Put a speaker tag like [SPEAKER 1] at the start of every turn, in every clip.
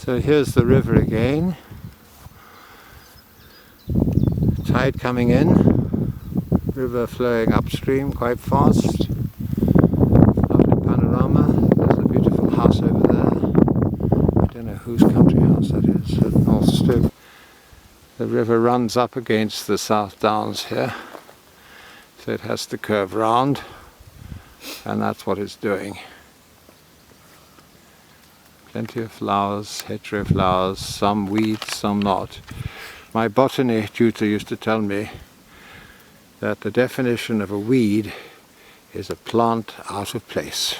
[SPEAKER 1] So here's the river again. Tide coming in, river flowing upstream quite fast. Lovely panorama. There's a beautiful house over there. I don't know whose country house that is, at North Stoke. The river runs up against the South Downs here, so it has to curve round, and that's what it's doing. Plenty of flowers, hetero flowers, some weeds, some not. My botany tutor used to tell me that the definition of a weed is a plant out of place.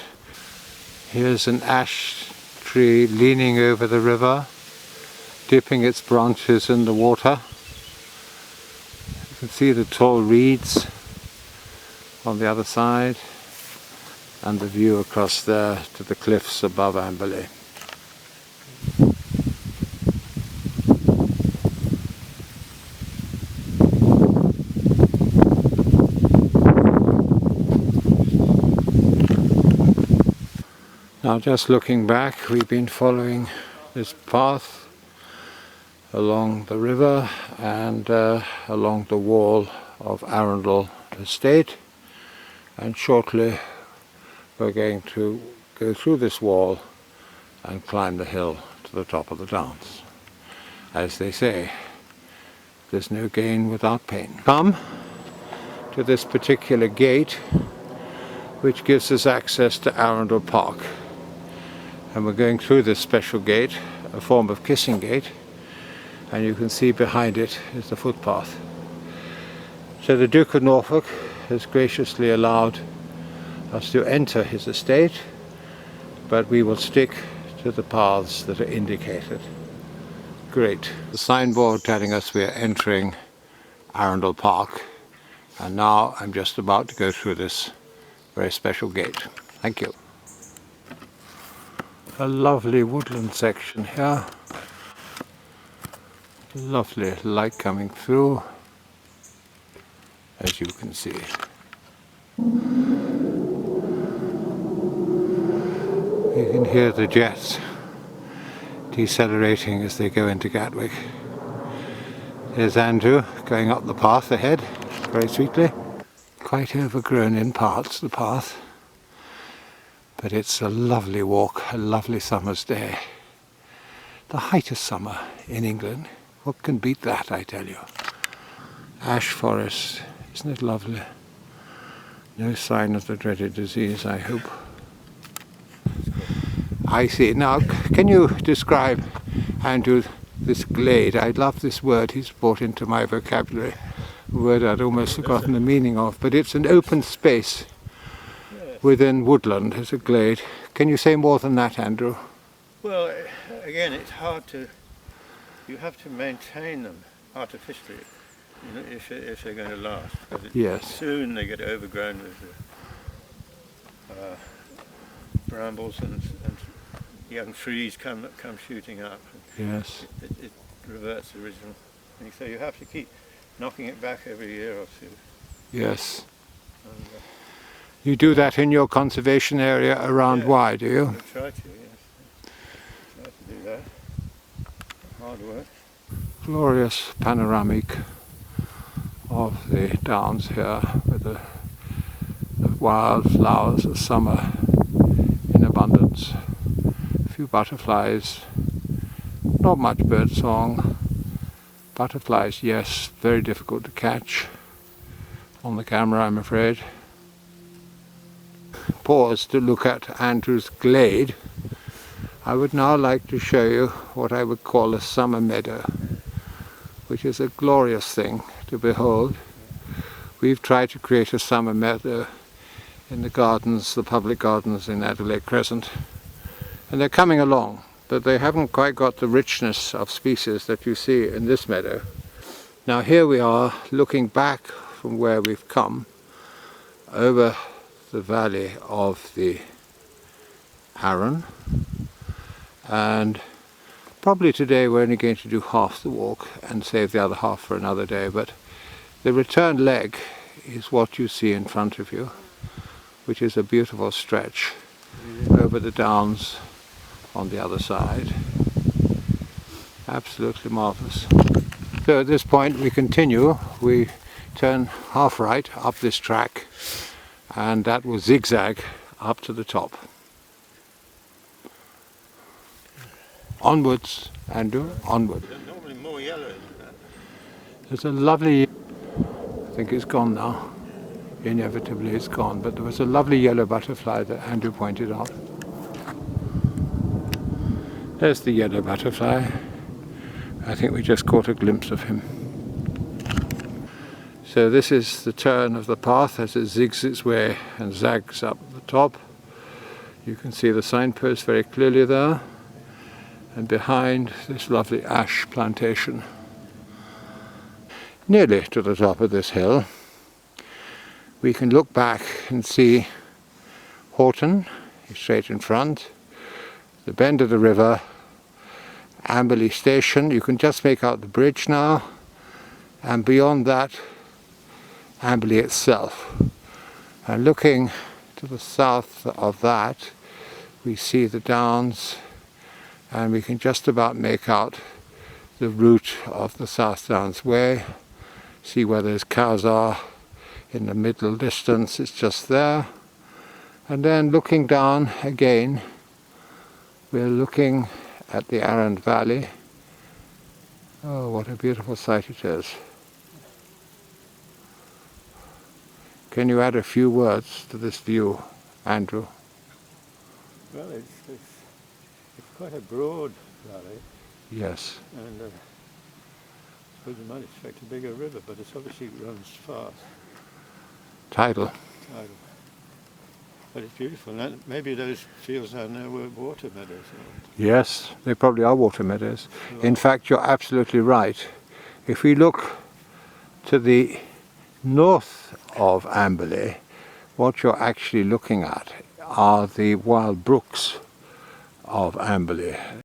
[SPEAKER 1] Here's an ash tree leaning over the river, dipping its branches in the water. You can see the tall reeds on the other side and the view across there to the cliffs above Amberley. Now, just looking back, we've been following this path along the river and along the wall of Arundel estate, and shortly we're going to go through this wall and climb the hill to the top of the downs. As they say, there's no gain without pain. Come to this particular gate which gives us access to Arundel Park. And we're going through this special gate, a form of kissing gate, and you can see behind it is the footpath. So the Duke of Norfolk has graciously allowed us to enter his estate, but we will stick to the paths that are indicated. Great. The signboard telling us we are entering Arundel Park, and now I'm just about to go through this very special gate. Thank you. A lovely woodland section here. Lovely light coming through, as you can see. You can hear the jets decelerating as they go into Gatwick. There's Andrew going up the path ahead, very sweetly. Quite overgrown in parts, the path. But it's a lovely walk, a lovely summer's day. The height of summer in England. What can beat that, I tell you? Ash forest, isn't it lovely? No sign of the dreaded disease, I hope. I see. Now, can you describe, Andrew, this glade? I love this word he's brought into my vocabulary. A word I'd almost forgotten the meaning of, but it's an open space within woodland as a glade. Can you say more than that, Andrew?
[SPEAKER 2] Well, again, it's hard to, you have to maintain them artificially, you know, if they're going to last.
[SPEAKER 1] Yes.
[SPEAKER 2] Soon they get overgrown with brambles and young trees come shooting up.
[SPEAKER 1] Yes.
[SPEAKER 2] It reverts to the original thing. So you have to keep knocking it back every year or two.
[SPEAKER 1] Yes.
[SPEAKER 2] And,
[SPEAKER 1] you do that in your conservation area around Wye, do you?
[SPEAKER 2] I try to, yes. Try to do that. Hard work.
[SPEAKER 1] Glorious panoramic of the downs here with the wild flowers of summer in abundance. A few butterflies, not much bird song. Butterflies, yes, very difficult to catch on the camera, I'm afraid. Pause to look at Andrew's glade. I would now like to show you what I would call a summer meadow, which is a glorious thing to behold. We've tried to create a summer meadow in the gardens, the public gardens in Adelaide Crescent, and they're coming along, but they haven't quite got the richness of species that you see in this meadow. Now here we are looking back from where we've come over the valley of the Arun, and probably today we're only going to do half the walk and save the other half for another day, but the return leg is what you see in front of you, which is a beautiful stretch over the downs on the other side. Absolutely marvellous. So at this point we continue. We turn half right up this track, and that will zigzag up to the top. Onwards, Andrew, onward.
[SPEAKER 2] There's normally more yellow than that.
[SPEAKER 1] There's a lovely, I think it's gone now, inevitably it's gone, but there was a lovely yellow butterfly that Andrew pointed out. There's the yellow butterfly. I think we just caught a glimpse of him. So this is the turn of the path as it zigs its way and zags up the top. You can see the signpost very clearly there, and behind this lovely ash plantation. Nearly to the top of this hill, we can look back and see Horton straight in front, the bend of the river, Amberley station. You can just make out the bridge now, and beyond that Amberley itself. And looking to the south of that we see the downs, and we can just about make out the route of the South Downs Way. See where those cows are in the middle distance, it's just there. And then looking down again, we're looking at the Arundel Valley. Oh, what a beautiful sight it is. Can you add a few words to this view, Andrew?
[SPEAKER 2] Well, it's quite a broad valley,
[SPEAKER 1] Yes.
[SPEAKER 2] and I suppose you might expect a bigger river, but it obviously runs fast.
[SPEAKER 1] Tidal.
[SPEAKER 2] Tidal. But it's beautiful. And maybe those fields down there were water meadows.
[SPEAKER 1] Yes, they probably are water meadows. In fact, you're absolutely right. If we look to the north of Amberley, what you're actually looking at are the wild brooks of Amberley.